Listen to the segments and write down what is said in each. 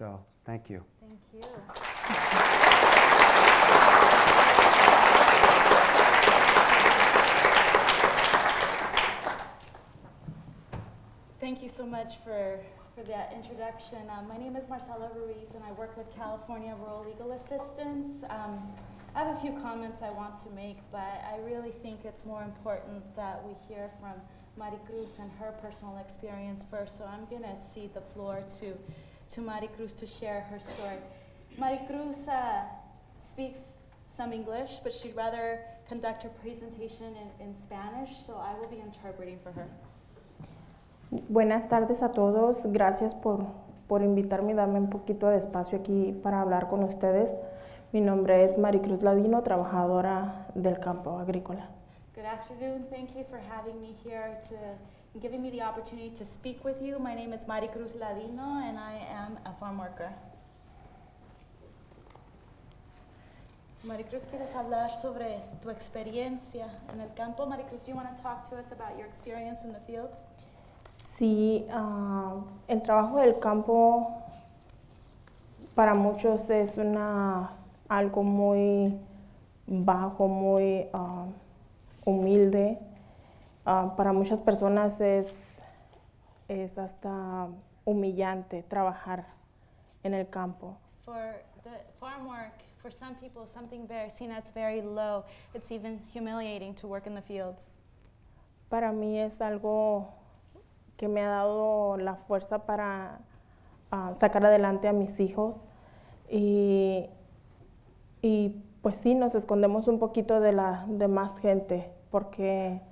So thank you. Thank you. Thank you so much for that introduction. My name is Marcela Ruiz, and I work with California Rural Legal Assistance. I have a few comments I want to make, but I really think it's more important that we hear from Maricruz and her personal experience first. So I'm going to cede the floor to Maricruz to share her story. Maricruz speaks some English, but she'd rather conduct her presentation in Spanish, so I will be interpreting for her. Buenas tardes a todos. Gracias por invitarme y darme un poquito de espacio aquí para hablar con ustedes. Mi nombre es Maricruz Ladino, trabajadora del campo agrícola. Good afternoon. Thank you for having me here and giving me the opportunity to speak with you. My name is Maricruz Ladino, and I am a farm worker. Maricruz, ¿quieres hablar sobre tu experiencia en el campo? Maricruz, do you want to talk to us about your experience in the fields? Sí, el trabajo del campo para muchos es algo muy bajo, muy humilde. Para muchas personas es hasta humillante trabajar en el campo. For the farm work, for some people, something seen as very low. It's even humiliating to work in the fields. Para mí es algo que me ha dado la fuerza para sacar adelante a mis hijos y pues sí, nos escondemos un poquito de la demás gente porque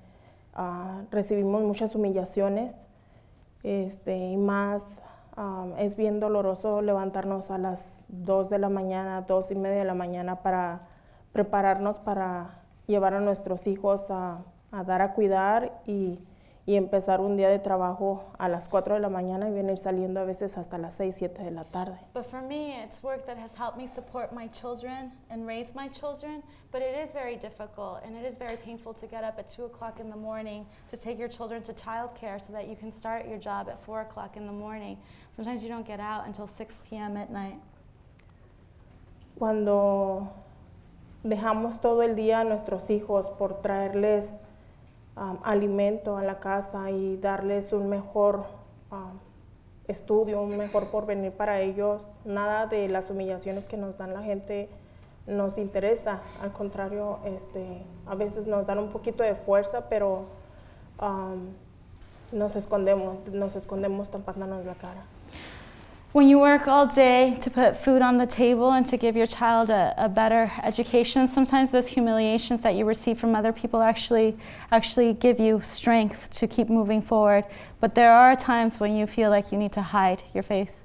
recibimos muchas humillaciones y más es bien doloroso levantarnos a las 2 de la mañana, 2:30 de la mañana para prepararnos para llevar a nuestros hijos a dar a cuidar y empezar un día de trabajo a las 4 de la mañana y venir saliendo a veces hasta las 6, 7 de la tarde. But for me, it's work that has helped me support my children and raise my children, but it is very difficult and it is very painful to get up at 2 o'clock in the morning to take your children to childcare so that you can start your job at 4 o'clock in the morning. Sometimes you don't get out until 6 p.m. at night. Cuando dejamos todo el día a nuestros hijos por traerles alimento a la casa y darles un mejor estudio, un mejor porvenir para ellos, nada de las humillaciones que nos dan la gente nos interesa. Al contrario, a veces nos dan un poquito de fuerza, pero nos escondemos tapándonos la cara. When you work all day to put food on the table and to give your child a better education, sometimes those humiliations that you receive from other people actually give you strength to keep moving forward. But there are times when you feel like you need to hide your face.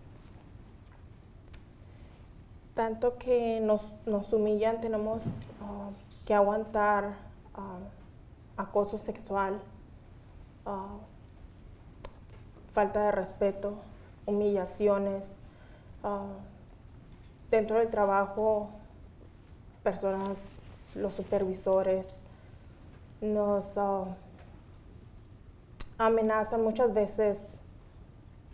Tanto que nos humillan, tenemos que aguantar acoso sexual, falta de respeto, humillaciones, dentro del trabajo, personas, los supervisores, nos amenazan muchas veces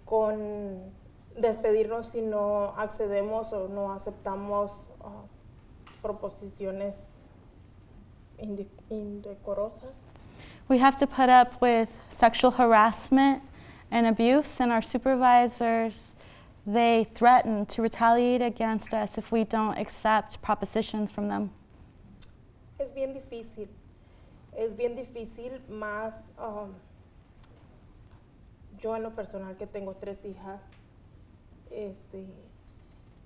con despedirnos si no accedemos o no aceptamos proposiciones indecorosas. We have to put up with sexual harassment and abuse, and our supervisors, they threaten to retaliate against us if we don't accept propositions from them. Es bien difícil más yo en lo personal que tengo 3 hijas,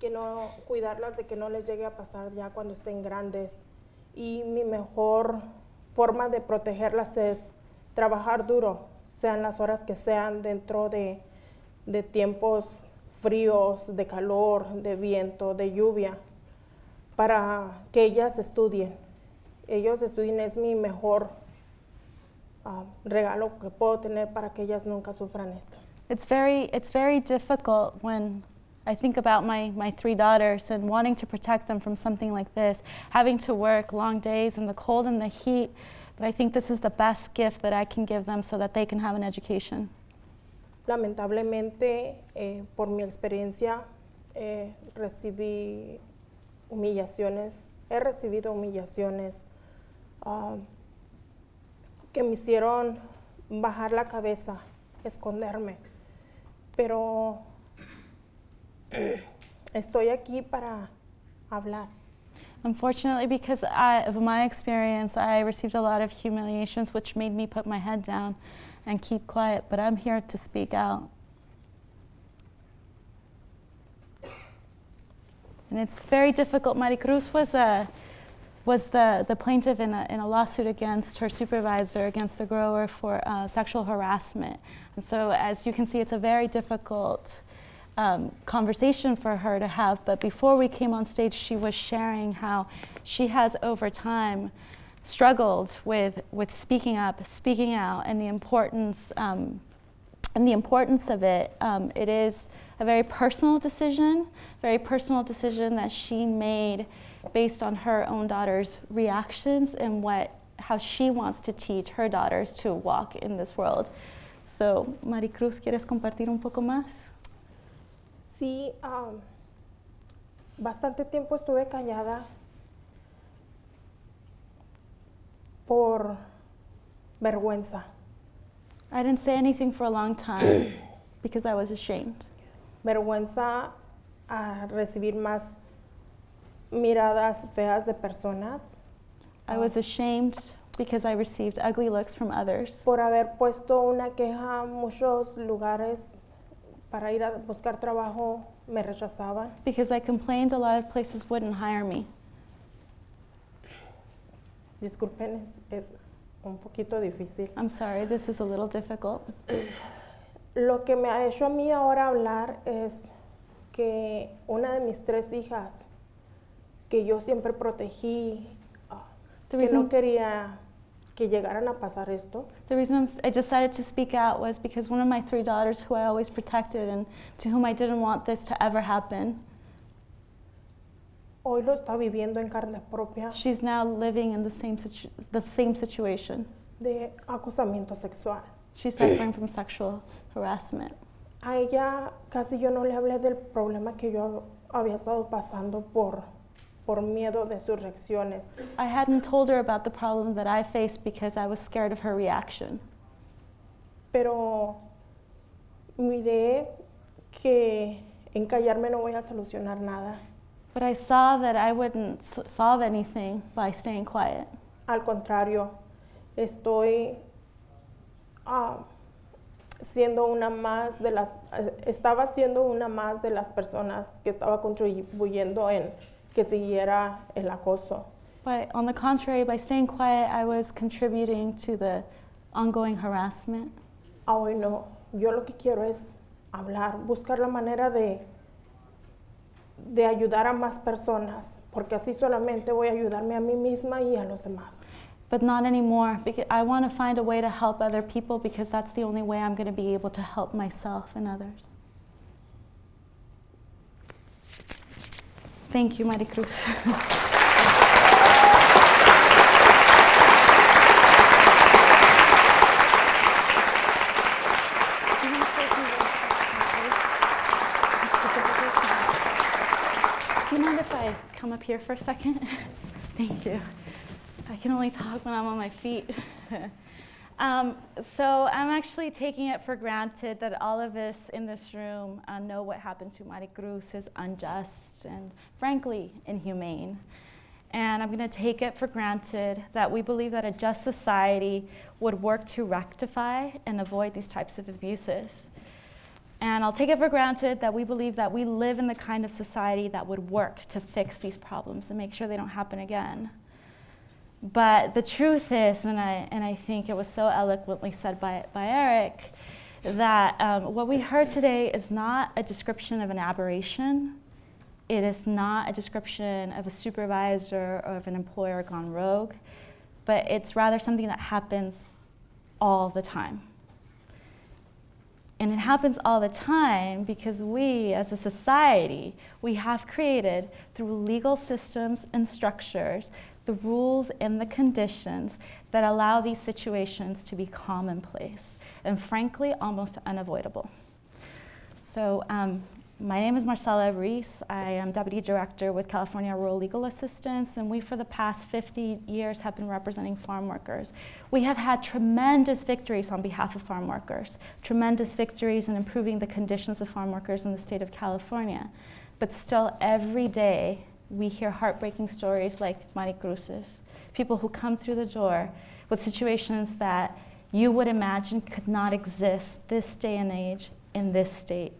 que no cuidarlas de que no les llegue a pasar ya cuando estén grandes, y mi mejor forma de protegerlas es trabajar duro, sean las horas que sean, dentro de tiempos fríos, de calor, de viento, de lluvia, para que ellas estudien. Ellos estudien es mi mejor regalo que puedo tener para que ellas nunca sufran esto. It's very difficult when I think about my 3 daughters and wanting to protect them from something like this, having to work long days in the cold and the heat. But I think this is the best gift that I can give them so that they can have an education. Lamentablemente, por mi experiencia, recibí humillaciones, he recibido humillaciones que me hicieron bajar la cabeza, esconderme, pero estoy aquí para hablar. Unfortunately, because of my experience, I received a lot of humiliations, which made me put my head down and keep quiet, but I'm here to speak out. And it's very difficult. Maricruz was the plaintiff in a lawsuit against her supervisor, against the grower for sexual harassment. And so as you can see, it's a very difficult conversation for her to have. But before we came on stage, she was sharing how she has over time struggled with speaking up, speaking out, and the importance of it. It is a very personal decision that she made based on her own daughter's reactions and how she wants to teach her daughters to walk in this world. So, Maricruz, ¿quieres compartir un poco más? Sí, bastante tiempo estuve callada por vergüenza. I didn't say anything for a long time because I was ashamed. Vergüenza a recibir más miradas feas de personas. I was ashamed because I received ugly looks from others. Por haber puesto una queja, muchos lugares para ir a buscar trabajo me rechazaban. Because I complained, a lot of places wouldn't hire me. Disculpen, es un poquito difícil. I'm sorry, this is a little difficult. Lo que me ha hecho a mí ahora hablar es que una de mis 3 hijas, que yo siempre protegí, que no quería que llegaran a pasar esto. The reason I decided to speak out was because one of my 3 daughters, who I always protected and to whom I didn't want this to ever happen, hoy lo está viviendo en carne propia. She's now living in the same situation. De acosamiento sexual. She's suffering from sexual harassment. A ella casi yo no le hablé del problema que yo había estado pasando por miedo de sus reacciones. I hadn't told her about the problem that I faced because I was scared of her reaction. Pero miré que en callarme no voy a solucionar nada. But I saw that I wouldn't solve anything by staying quiet. Al contrario, estoy siendo una más de estaba siendo una más de las personas que estaba contribuyendo en que siguiera el acoso. But on the contrary, by staying quiet, I was contributing to the ongoing harassment. Hoy no, yo lo que quiero es hablar, buscar la manera de ayudar a más personas, porque así solamente voy a ayudarme a mí misma y a los demás. But not anymore, because I want to find a way to help other people because that's the only way I'm going to be able to help myself and others. Thank you, Maricruz. Do you mind if I come up here for a second? Thank you. I can only talk when I'm on my feet. So I'm actually taking it for granted that all of us in this room know what happened to Maricruz is unjust and frankly inhumane. And I'm going to take it for granted that we believe that a just society would work to rectify and avoid these types of abuses. And I'll take it for granted that we believe that we live in the kind of society that would work to fix these problems and make sure they don't happen again. But the truth is, and I think it was so eloquently said by Eric, that what we heard today is not a description of an aberration. It is not a description of a supervisor or of an employer gone rogue, but it's rather something that happens all the time. And it happens all the time because we, as a society, we have created through legal systems and structures the rules and the conditions that allow these situations to be commonplace and frankly almost unavoidable. So My name is Marcela Ruiz. I am Deputy Director with California Rural Legal Assistance, and we for the past 50 years have been representing farm workers. We have had tremendous victories on behalf of farm workers, tremendous victories in improving the conditions of farm workers in the state of California. But still every day we hear heartbreaking stories like Maricruz's, people who come through the door with situations that you would imagine could not exist this day and age in this state.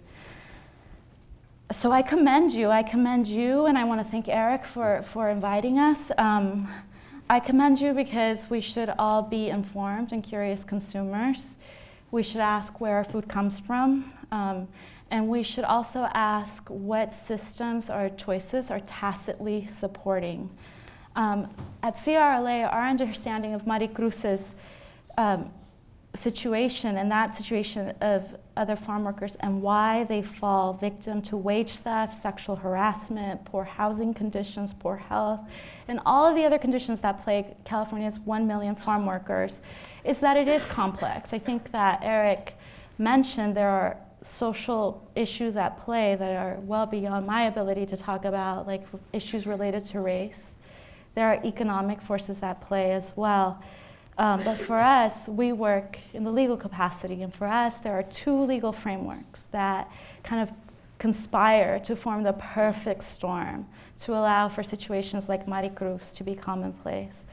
So I commend you, and I want to thank Eric for inviting us. I commend you because we should all be informed and curious consumers. We should ask where our food comes from, and we should also ask what systems or choices are tacitly supporting. At CRLA, our understanding of Maricruz's situation and that situation of other farm workers and why they fall victim to wage theft, sexual harassment, poor housing conditions, poor health, and all of the other conditions that plague California's 1 million farm workers is that it is complex. I think that Eric mentioned there are social issues at play that are well beyond my ability to talk about, like issues related to race. There are economic forces at play as well. But for us, we work in the legal capacity, and for us, there are two legal frameworks that kind of conspire to form the perfect storm to allow for situations like Maricruz to be commonplace.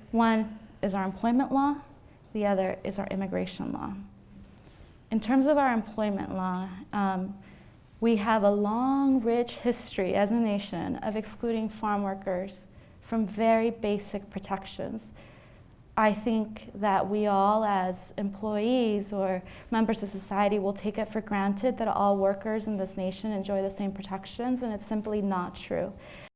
One is our employment law, the other is our immigration law. In terms of our employment law, we have a long, rich history as a nation of excluding farm workers from very basic protections. I think that we all as employees or members of society will take it for granted that all workers in this nation enjoy the same protections, and it's simply not true.